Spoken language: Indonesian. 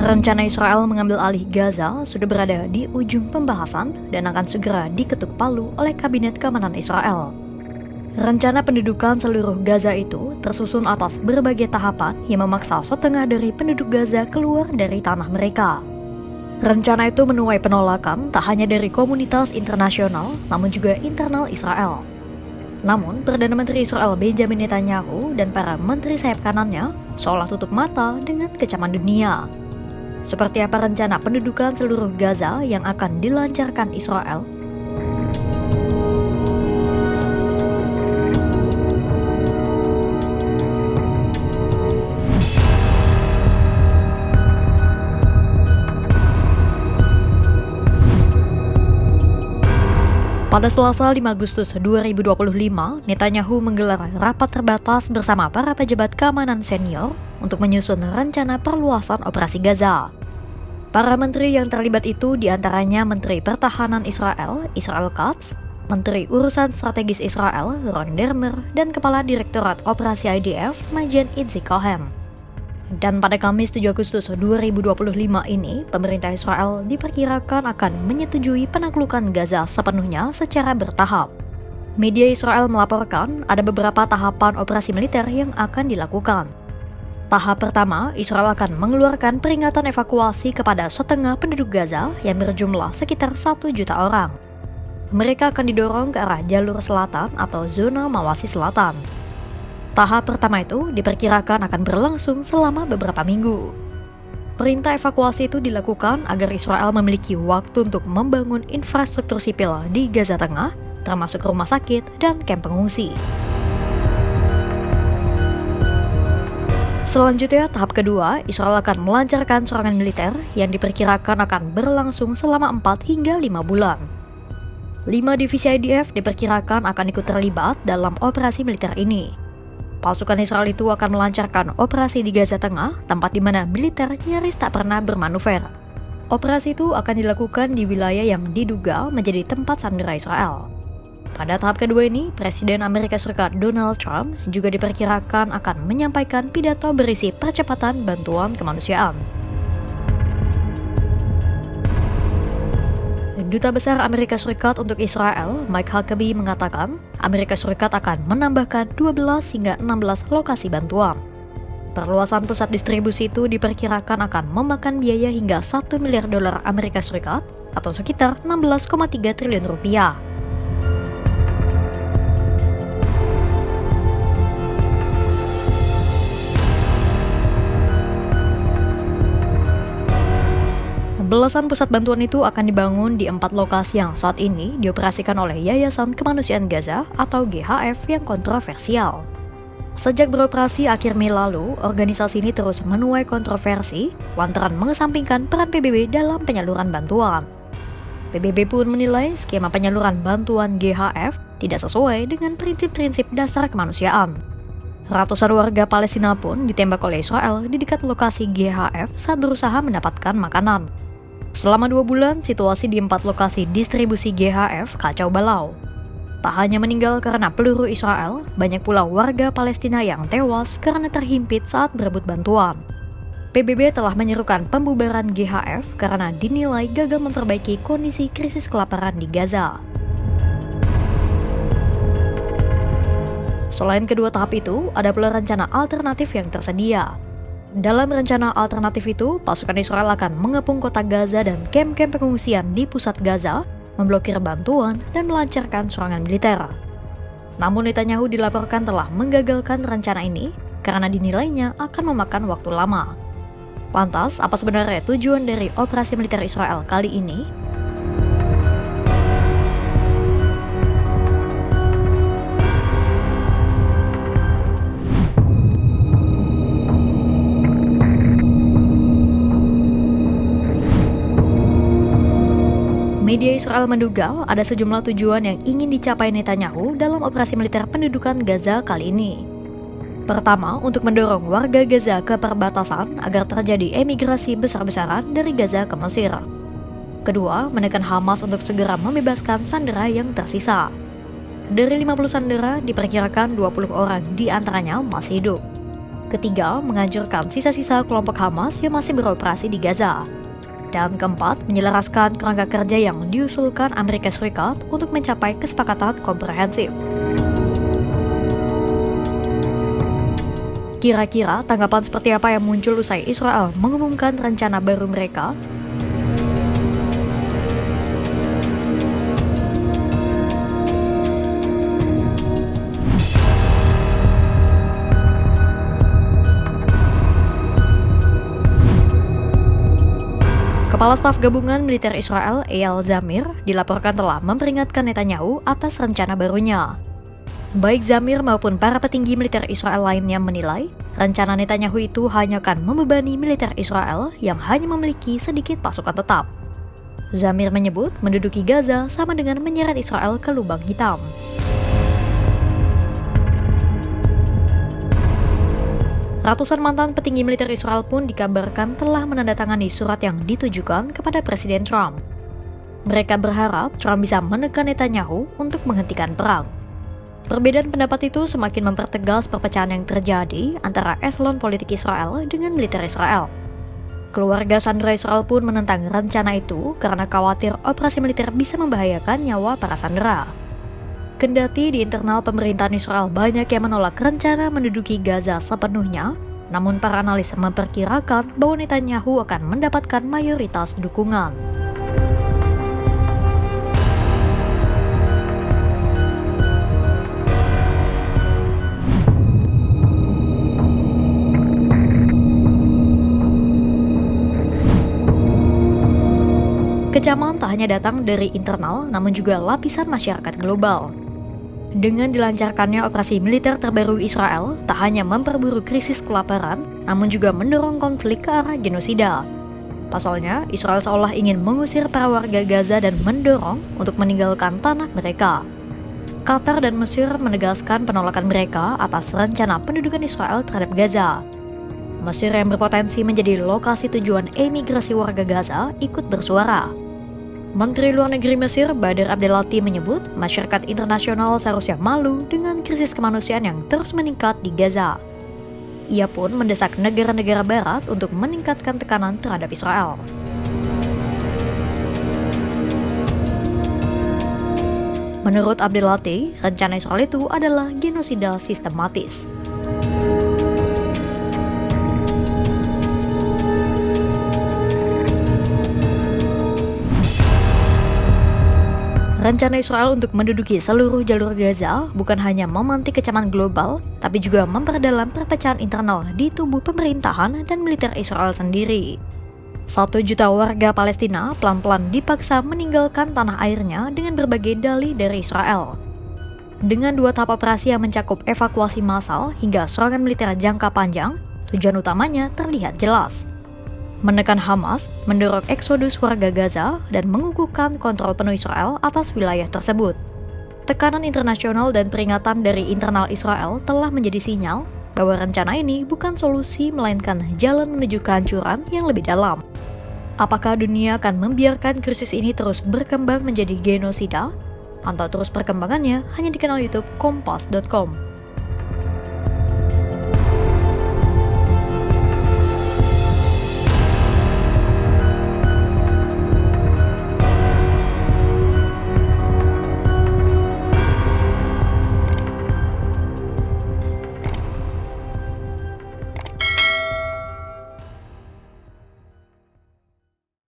Rencana Israel mengambil alih Gaza sudah berada di ujung pembahasan dan akan segera diketuk palu oleh Kabinet Keamanan Israel. Rencana pendudukan seluruh Gaza itu tersusun atas berbagai tahapan yang memaksa setengah dari penduduk Gaza keluar dari tanah mereka. Rencana itu menuai penolakan tak hanya dari komunitas internasional, namun juga internal Israel. Namun, Perdana Menteri Israel Benjamin Netanyahu dan para menteri sayap kanannya seolah tutup mata dengan kecaman dunia. Seperti apa rencana pendudukan seluruh Gaza yang akan dilancarkan Israel? Pada Selasa 5 Agustus 2025, Netanyahu menggelar rapat terbatas bersama para pejabat keamanan senior untuk menyusun rencana perluasan operasi Gaza. Para menteri yang terlibat itu diantaranya Menteri Pertahanan Israel, Israel Katz, Menteri Urusan Strategis Israel, Ron Dermer, dan Kepala Direktorat Operasi IDF, Majen Itzik Cohen. Dan pada Kamis 7 Agustus 2025 ini, pemerintah Israel diperkirakan akan menyetujui penaklukan Gaza sepenuhnya secara bertahap. Media Israel melaporkan ada beberapa tahapan operasi militer yang akan dilakukan. Tahap pertama, Israel akan mengeluarkan peringatan evakuasi kepada setengah penduduk Gaza yang berjumlah sekitar 1 juta orang. Mereka akan didorong ke arah jalur selatan atau zona Mawasi Selatan. Tahap pertama itu diperkirakan akan berlangsung selama beberapa minggu. Perintah evakuasi itu dilakukan agar Israel memiliki waktu untuk membangun infrastruktur sipil di Gaza Tengah, termasuk rumah sakit dan kamp pengungsi. Selanjutnya, tahap kedua, Israel akan melancarkan serangan militer yang diperkirakan akan berlangsung selama 4 hingga 5 bulan. 5 divisi IDF diperkirakan akan ikut terlibat dalam operasi militer ini. Pasukan Israel itu akan melancarkan operasi di Gaza Tengah, tempat di mana militer nyaris tak pernah bermanuver. Operasi itu akan dilakukan di wilayah yang diduga menjadi tempat sandera Israel. Pada tahap kedua ini, Presiden Amerika Serikat Donald Trump juga diperkirakan akan menyampaikan pidato berisi percepatan bantuan kemanusiaan. Duta Besar Amerika Serikat untuk Israel, Mike Huckabee, mengatakan Amerika Serikat akan menambahkan 12 hingga 16 lokasi bantuan. Perluasan pusat distribusi itu diperkirakan akan memakan biaya hingga $1 miliar Amerika Serikat atau sekitar 16,3 triliun rupiah. Belasan pusat bantuan itu akan dibangun di 4 lokasi yang saat ini dioperasikan oleh Yayasan Kemanusiaan Gaza atau GHF yang kontroversial. Sejak beroperasi akhir Mei lalu, organisasi ini terus menuai kontroversi lantaran mengesampingkan peran PBB dalam penyaluran bantuan. PBB pun menilai skema penyaluran bantuan GHF tidak sesuai dengan prinsip-prinsip dasar kemanusiaan. Ratusan warga Palestina pun ditembak oleh Israel di dekat lokasi GHF saat berusaha mendapatkan makanan. Selama 2 bulan, situasi di 4 lokasi distribusi GHF kacau balau. Tak hanya meninggal karena peluru Israel, banyak pula warga Palestina yang tewas karena terhimpit saat berebut bantuan. PBB telah menyerukan pembubaran GHF karena dinilai gagal memperbaiki kondisi krisis kelaparan di Gaza. Selain kedua tahap itu, ada pula rencana alternatif yang tersedia. Dalam rencana alternatif itu, pasukan Israel akan mengepung kota Gaza dan kamp-kamp pengungsian di pusat Gaza, memblokir bantuan, dan melancarkan serangan militer. Namun Netanyahu dilaporkan telah menggagalkan rencana ini karena dinilainya akan memakan waktu lama. Lantas, apa sebenarnya tujuan dari operasi militer Israel kali ini? Media Israel menduga ada sejumlah tujuan yang ingin dicapai Netanyahu dalam operasi militer pendudukan Gaza kali ini. Pertama, untuk mendorong warga Gaza ke perbatasan agar terjadi emigrasi besar-besaran dari Gaza ke Mesir. Kedua, menekan Hamas untuk segera membebaskan sandera yang tersisa. Dari 50 sandera, diperkirakan 20 orang di antaranya masih hidup. Ketiga, menghancurkan sisa-sisa kelompok Hamas yang masih beroperasi di Gaza. Dan keempat, menyelaraskan kerangka kerja yang diusulkan Amerika Serikat untuk mencapai kesepakatan komprehensif. Kira-kira tanggapan seperti apa yang muncul usai Israel mengumumkan rencana baru mereka? Kepala Staf Gabungan Militer Israel, Eyal Zamir, dilaporkan telah memperingatkan Netanyahu atas rencana barunya. Baik Zamir maupun para petinggi militer Israel lainnya menilai, rencana Netanyahu itu hanya akan membebani militer Israel yang hanya memiliki sedikit pasukan tetap. Zamir menyebut menduduki Gaza sama dengan menyeret Israel ke lubang hitam. Ratusan mantan petinggi militer Israel pun dikabarkan telah menandatangani surat yang ditujukan kepada Presiden Trump. Mereka berharap Trump bisa menekan Netanyahu untuk menghentikan perang. Perbedaan pendapat itu semakin mempertegas perpecahan yang terjadi antara eselon politik Israel dengan militer Israel. Keluarga sandera Israel pun menentang rencana itu karena khawatir operasi militer bisa membahayakan nyawa para sandera. Kendati di internal pemerintahan Israel banyak yang menolak rencana menduduki Gaza sepenuhnya, namun para analis memperkirakan bahwa Netanyahu akan mendapatkan mayoritas dukungan. Kecaman tak hanya datang dari internal, namun juga lapisan masyarakat global. Dengan dilancarkannya operasi militer terbaru Israel, tak hanya memperburuk krisis kelaparan, namun juga mendorong konflik ke arah genosida. Pasalnya, Israel seolah ingin mengusir para warga Gaza dan mendorong untuk meninggalkan tanah mereka. Qatar dan Mesir menegaskan penolakan mereka atas rencana pendudukan Israel terhadap Gaza. Mesir yang berpotensi menjadi lokasi tujuan emigrasi warga Gaza ikut bersuara. Menteri Luar Negeri Mesir Badr Abdelati menyebut masyarakat internasional seharusnya malu dengan krisis kemanusiaan yang terus meningkat di Gaza. Ia pun mendesak negara-negara barat untuk meningkatkan tekanan terhadap Israel. Menurut Abdelati, rencana Israel itu adalah genosida sistematis. Rencana Israel untuk menduduki seluruh jalur Gaza bukan hanya memantik kecaman global, tapi juga memperdalam perpecahan internal di tubuh pemerintahan dan militer Israel sendiri. 1 juta warga Palestina pelan-pelan dipaksa meninggalkan tanah airnya dengan berbagai dalih dari Israel. Dengan 2 tahap operasi yang mencakup evakuasi massal hingga serangan militer jangka panjang, tujuan utamanya terlihat jelas: menekan Hamas, mendorong eksodus warga Gaza, dan mengukuhkan kontrol penuh Israel atas wilayah tersebut. Tekanan internasional dan peringatan dari internal Israel telah menjadi sinyal bahwa rencana ini bukan solusi melainkan jalan menuju kehancuran yang lebih dalam. Apakah dunia akan membiarkan krisis ini terus berkembang menjadi genosida? Pantau terus perkembangannya hanya di kanal YouTube Kompas.com.